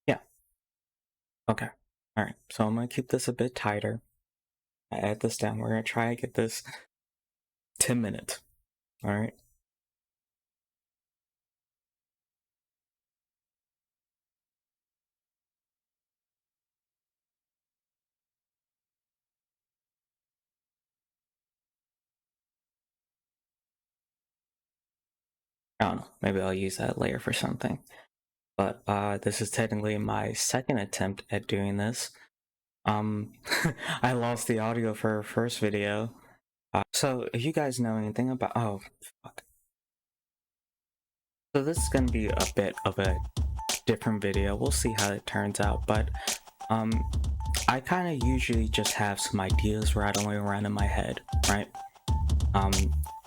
Yeah. Okay. All right. So I'm gonna keep this a bit tighter. I add this down. We're gonna try and get this 10 minutes. All right. I don't know. Maybe I'll use that later for something. But this is technically my second attempt at doing this. I lost the audio for our first video. So if you guys know anything about, oh fuck. So this is gonna be a bit of a different video. We'll see how it turns out, but I kind of usually just have some ideas rattling around in my head, right?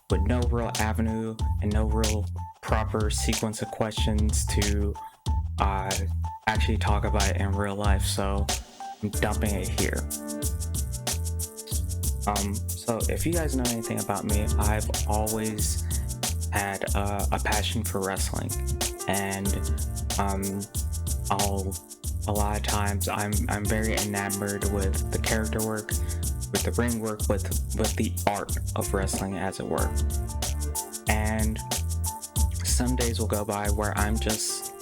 With no real avenue and no real proper sequence of questions to actually talk about it in real life, so I'm dumping it here. So if you guys know anything about me, I've always had a passion for wrestling, and a lot of times I'm very enamored with the character work, with the ring work, with the art of wrestling, as it were. And some days will go by where I'm just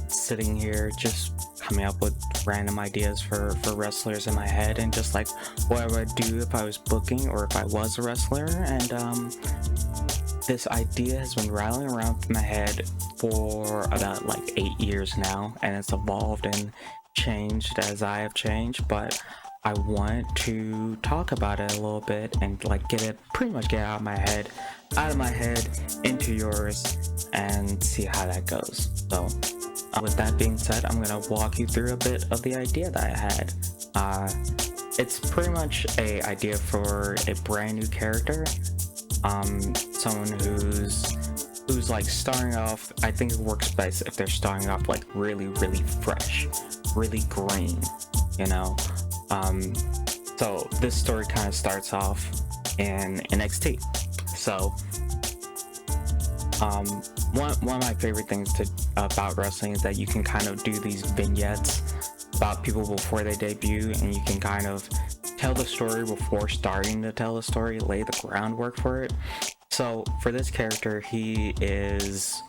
sitting here just coming up with random ideas for wrestlers in my head, and just like what I would do if I was booking or if I was a wrestler. And this idea has been rattling around in my head for about like 8 years now, and it's evolved and changed as I have changed, but I want to talk about it a little bit and like pretty much get it out of my head into yours, and see how that goes. So with that being said, I'm gonna walk you through a bit of the idea that I had. It's pretty much a idea for a brand new character, someone who's like starting off. I think it works best if they're starting off like really fresh, really green, you know. So this story kind of starts off in NXT. So one of my favorite things about wrestling is that you can kind of do these vignettes about people before they debut, and you can kind of tell the story before starting to tell the story, lay the groundwork for it. So for this character, he is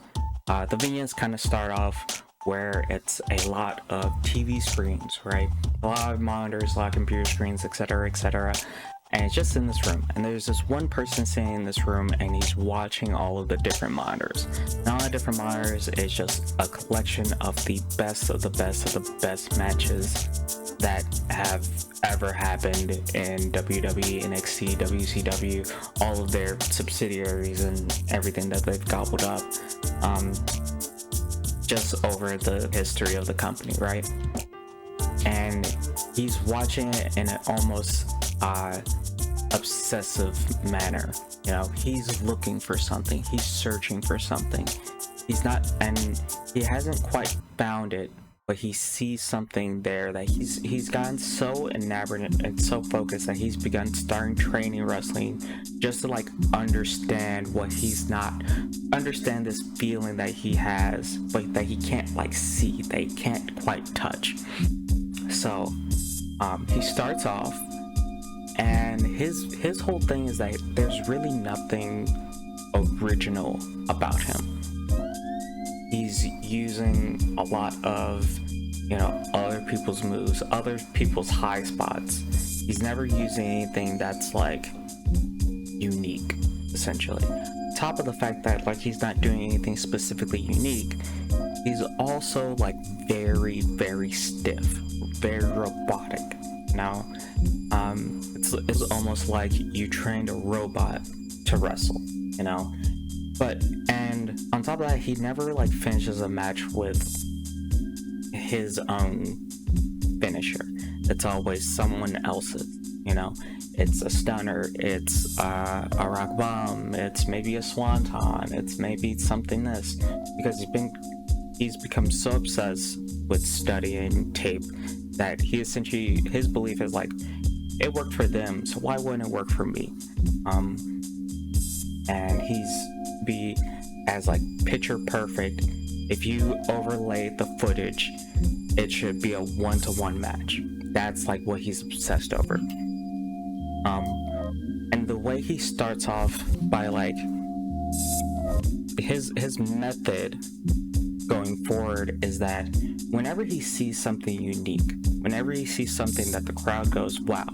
the vignettes kind of start off where it's a lot of TV screens, right? A lot of monitors, a lot of computer screens, etc., etc. And it's just in this room, and there's this one person sitting in this room, and he's watching all of the different monitors. And all the different monitors is just a collection of the best of the best of the best matches that have ever happened in WWE, NXT, WCW, all of their subsidiaries and everything that they've gobbled up, just over the history of the company, right? And he's watching it in an almost obsessive manner. You know, he's looking for something, he's searching for something. And he hasn't quite found it, but he sees something there that he's gotten so enamored and so focused that he's starting training wrestling just to like understand this feeling that he has, but that he can't like see, that he can't quite touch. So he starts off, and his whole thing is that there's really nothing original about him. He's using a lot of, you know, other people's moves, other people's high spots. He's never using anything that's like unique, essentially. Top of the fact that like he's not doing anything specifically unique, he's also like very stiff, very robotic. You know, it's almost like you trained a robot to wrestle, you know. And on top of that, he never like finishes a match with his own finisher. It's always someone else's, you know. It's a stunner, it's a rock bomb, it's maybe a swanton, it's maybe something because he's become so obsessed with studying tape that he essentially, his belief is like, it worked for them, so why wouldn't it work for me? And he's be as like picture perfect. If you overlay the footage, it should be a 1-to-1 match. That's like what he's obsessed over. And the way he starts off by like his method going forward is that whenever he sees something unique, whenever he sees something that the crowd goes, wow,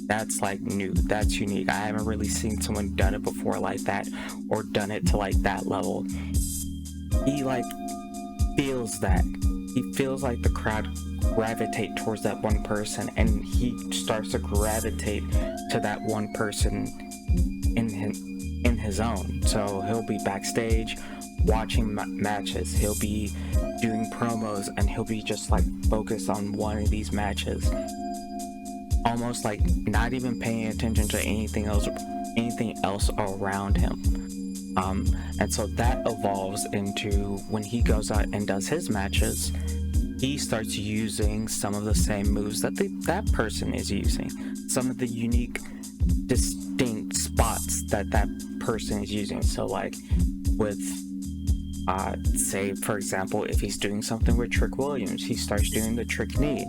that's like new, that's unique, I haven't really seen someone done it before like that, or done it to like that level, he like feels that. He feels like the crowd gravitate towards that one person, and he starts to gravitate to that one person in his own. So he'll be backstage watching matches, he'll be doing promos, and he'll be just like focused on one of these matches, almost like not even paying attention to anything else around him. And so that evolves into when he goes out and does his matches, he starts using some of the same moves that that person is using, some of the unique, distinct spots that person is using. So like with say for example, if he's doing something with Trick Williams, he starts doing the trick knee.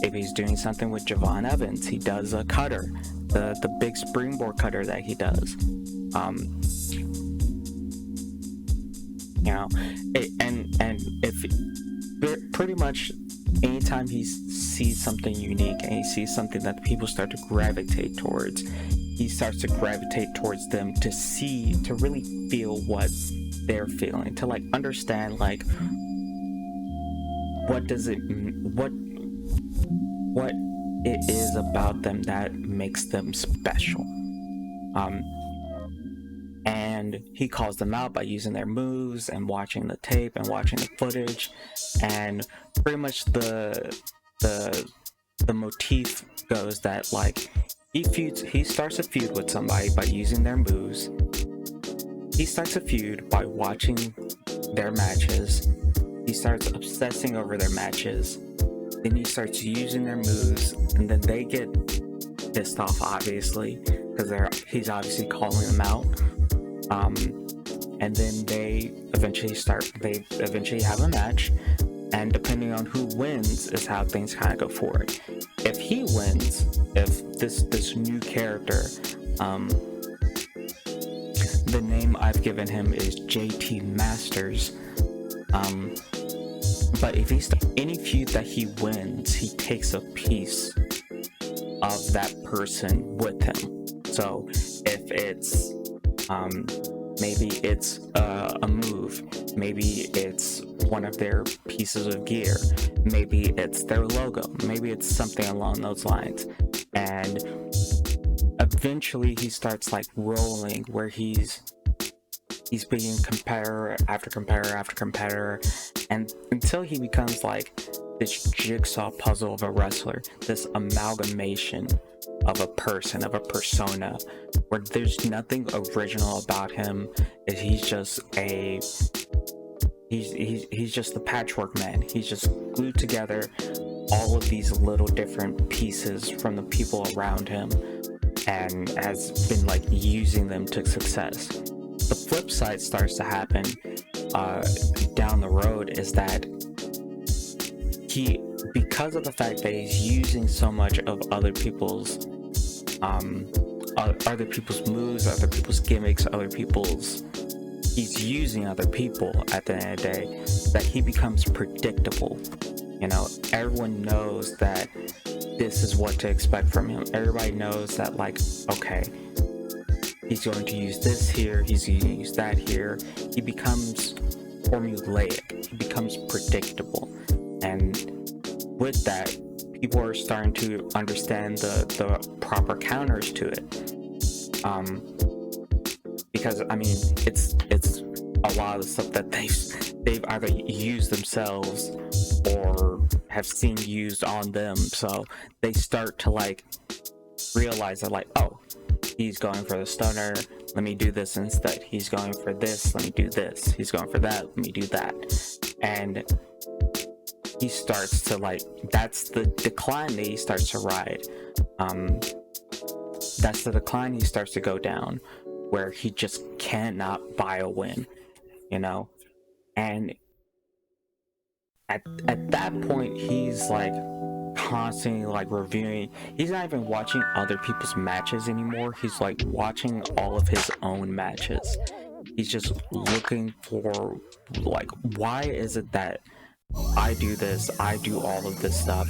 If he's doing something with Javon Evans, he does a cutter, the big springboard cutter that he does. You know, and if pretty much anytime he sees something unique and he sees something that people start to gravitate towards, he starts to gravitate towards them to really feel what they're feeling, to like understand like what it is about them that makes them special. And he calls them out by using their moves and watching the tape and watching the footage, and pretty much the motif goes that like he starts a feud with somebody by using their moves. He starts a feud by watching their matches. He starts obsessing over their matches. Then he starts using their moves, and then they get pissed off, obviously, because he's obviously calling them out. And then they eventually have a match, and depending on who wins is how things kind of go forward. If he wins, if this new character, the name I've given him is JT Masters, but if any feud that he wins, he takes a piece of that person with him. So if it's maybe it's a move, maybe it's one of their pieces of gear, maybe it's their logo, maybe it's something along those lines. And eventually he starts like rolling where he's being competitor after competitor after competitor, and until he becomes like this jigsaw puzzle of a wrestler, this amalgamation of a person, of a persona, where there's nothing original about him. He's just he's just the patchwork man. He's just glued together all of these little different pieces from the people around him, and has been like using them to success. The flip side starts to happen down the road is that because of the fact that he's using so much of other people's moves, other people's gimmicks, he's using other people at the end of the day, that he becomes predictable. You know, everyone knows that this is what to expect from him. Everybody knows that, like, okay, he's going to use this here, he's going to use that here. He becomes formulaic, he becomes predictable. And with that, people are starting to understand the proper counters to it. Because I mean, it's a lot of the stuff that they've either used themselves or have seen used on them. So they start to like realize that, like, oh, he's going for the stunner, let me do this instead. He's going for this, let me do this. He's going for that, let me do that. And he starts to like, that's the decline that he starts to ride. That's the decline he starts to go down, where he just cannot buy a win, you know. And at that point, he's like constantly like reviewing. He's not even watching other people's matches anymore. He's like watching all of his own matches. He's just looking for like, why is it that I do this, I do all of this stuff,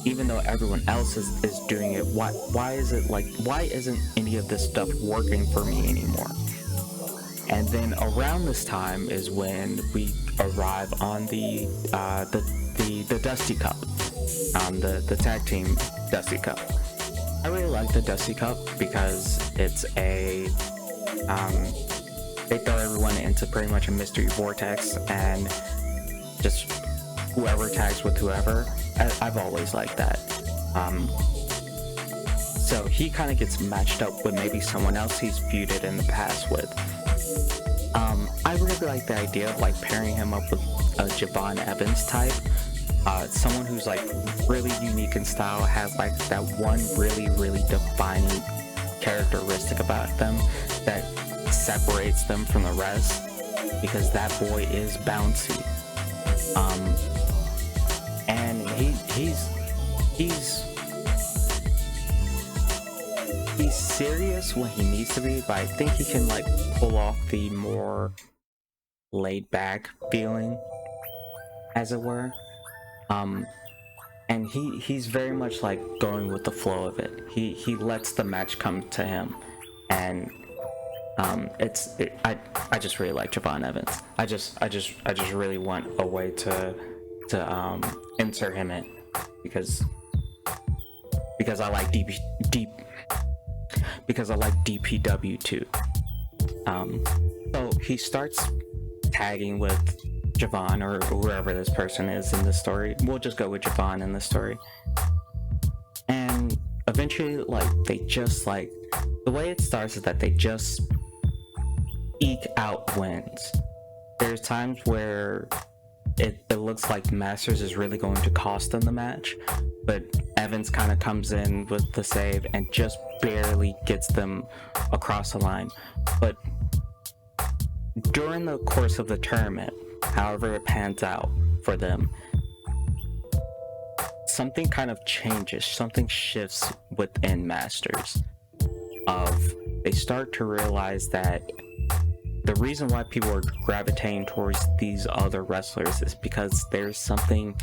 even though everyone else is doing it? Why is it like, why isn't any of this stuff working for me anymore? And then around this time is when we arrive on the Dusty Cup, the tag team Dusty Cup. I really like the Dusty Cup because it's a they throw everyone into pretty much a mystery vortex, and just whoever tags with whoever. I've always liked that. So he kind of gets matched up with maybe someone else he's feuded in the past with. I really like the idea of like pairing him up with a Javon Evans type, someone who's like really unique in style, has like that one really defining characteristic about them that separates them from the rest, because that boy is bouncy. And he's serious when he needs to be, but I think he can like pull off the more laid back feeling, as it were. And he's very much like going with the flow of it. He lets the match come to him, and I just really like Javon Evans. I just really want a way to insert him in, because I like because I like DPW too. So he starts tagging with Javon, or whoever this person is in this story. We'll just go with Javon in this story. And eventually, like, they just like, the way it starts is that they just eke out wins. There's times where it looks like Masters is really going to cost them the match, but Evans kind of comes in with the save and just barely gets them across the line. But during the course of the tournament, however it pans out for them, something kind of changes, something shifts within Masters. They start to realize that the reason why people are gravitating towards these other wrestlers is because there's something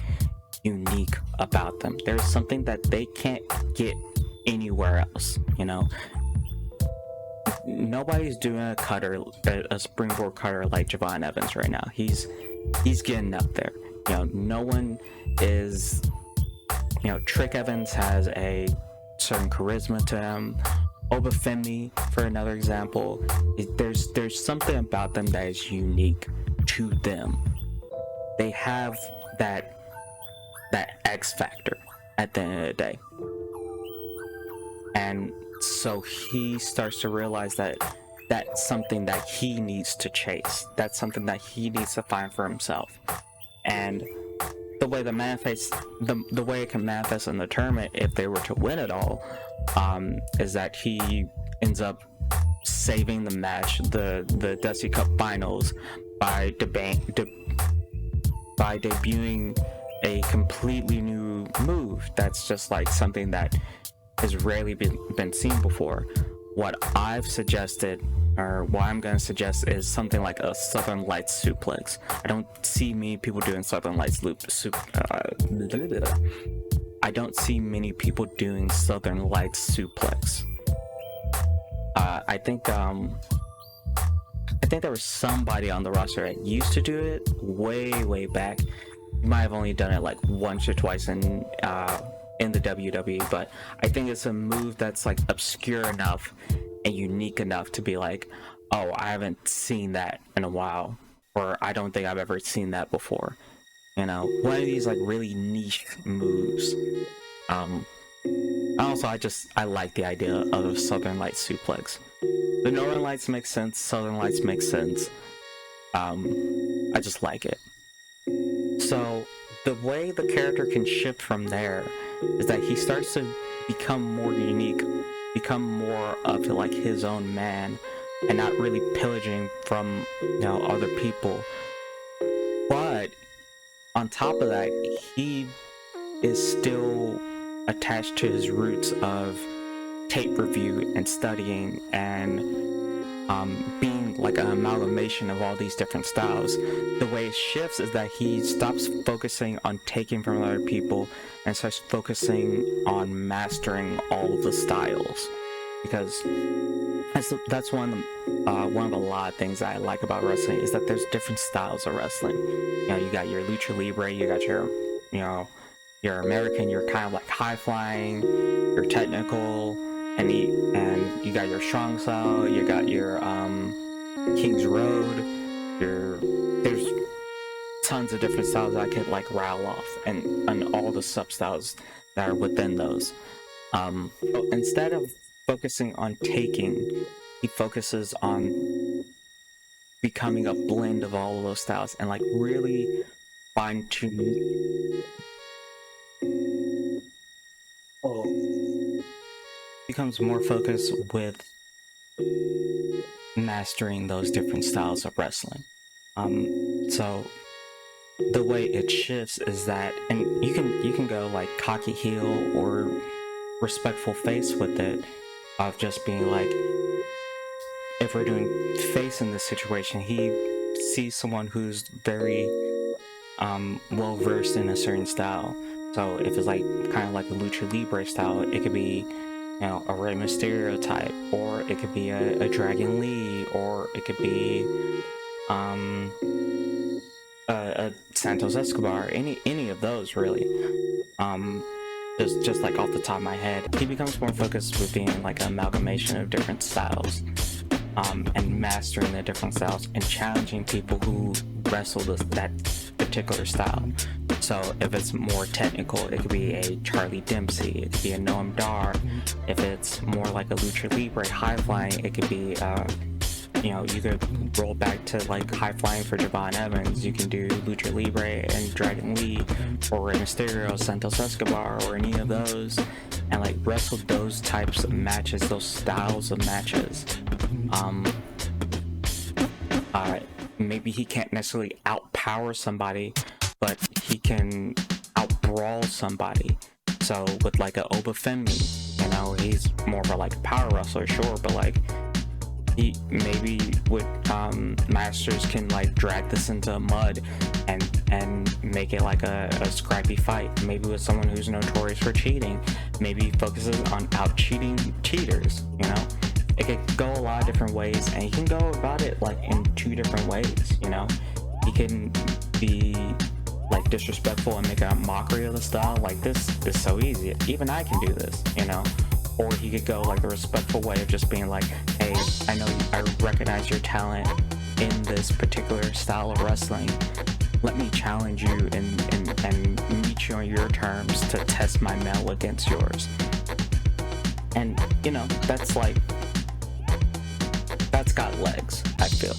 unique about them. There's something that they can't get anywhere else, you know? Nobody's doing a springboard cutter like Javon Evans right now. He's getting up there. You know, no one is, you know, Trick Evans has a certain charisma to him. Obafemi, for another example, there's something about them that is unique to them. They have that X factor at the end of the day. And so he starts to realize that that's something that he needs to chase. That's something that he needs to find for himself. And the way the way it can manifest in the tournament, if they were to win it all, is that he ends up saving the match, the Dusty Cup Finals, by debuting a completely new move that's just like something that has rarely been seen before. What I've suggested, or what I'm going to suggest, is something like a Southern Lights suplex. I don't see many people doing Southern Lights I don't see many people doing Southern Lights suplex. I think there was somebody on the roster that used to do it way back. You might have only done it like once or twice in the WWE, but I think it's a move that's like obscure enough and unique enough to be like, oh, I haven't seen that in a while, or I don't think I've ever seen that before. You know, one of these like really niche moves. Also, I like the idea of a Southern Lights suplex. The Northern Lights make sense, Southern Lights make sense. I just like it. So the way the character can shift from there is that he starts to become more unique, become more of like his own man, and not really pillaging from other people. But on top of that, he is still attached to his roots of tape review and studying and being like an amalgamation of all these different styles. The way it shifts is that he stops focusing on taking from other people and starts focusing on mastering all of the styles, because that's one of a lot of things that I like about wrestling, is that there's different styles of wrestling. You got your lucha libre, you got your your American, you're kind of like high flying, you're technical, and you got your strong style, you got your King's Road, there's tons of different styles I could like rattle off, and all the sub styles that are within those. But instead of focusing on taking, he focuses on becoming a blend of all of those styles and like really fine tune. Becomes more focused with mastering those different styles of wrestling. So the way it shifts is that, and you can go like cocky heel or respectful face with it, of just being like, if we're doing face in this situation, he sees someone who's very well versed in a certain style. So if it's like kind of like a lucha libre style, it could be a Rey Mysterio type, or it could be a Dragon Lee, or it could be a Santos Escobar, any of those really. Just like off the top of my head, he becomes more focused with being like an amalgamation of different styles, and mastering the different styles and challenging people who wrestle that particular style. So if it's more technical, it could be a Charlie Dempsey, it could be a Noam Dar. If it's more like a lucha libre high flying, it could be you could roll back to like high flying for Javon Evans. You can do lucha libre and Dragon Lee, or Rey Mysterio, Santos Escobar, or any of those, and like wrestle those types of matches, those styles of matches. Maybe he can't necessarily outpower somebody, but he can outbrawl somebody. So with like a Obafemi, he's more of a like power wrestler, sure, but like he maybe with Masters can like drag this into mud and make it like a scrappy fight. Maybe with someone who's notorious for cheating, maybe he focuses on out cheating cheaters. It could go a lot of different ways, and he can go about it like in two different ways. He can be like disrespectful and make a mockery of the style, like this is so easy, even I can do this, or he could go like the respectful way of just being like, hey, I recognize your talent in this particular style of wrestling. Let me challenge you and meet you on your terms to test my mettle against yours. And that's got legs, I feel.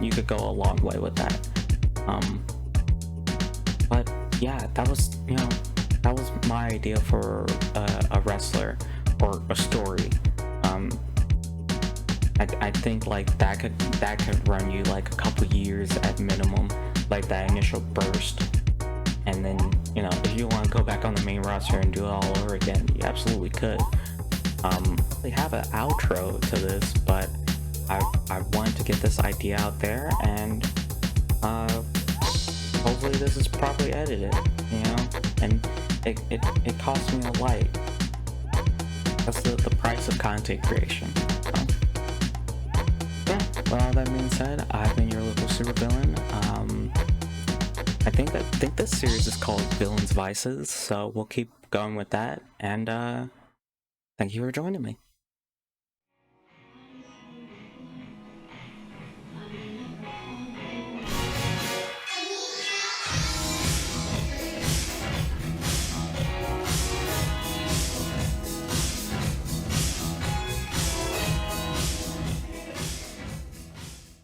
You could go a long way with that. But yeah, that was my idea for a wrestler or a story. I think like that could run you like a couple years at minimum, like that initial burst. And then if you want to go back on the main roster and do it all over again, you absolutely could. They have an outro to this, but I wanted to get this idea out there, and hopefully this is properly edited, and it cost me a light. That's the price of content creation. Yeah, with all that being said, I've been your local supervillain. I think this series is called Villains Vices, so we'll keep going with that, and thank you for joining me.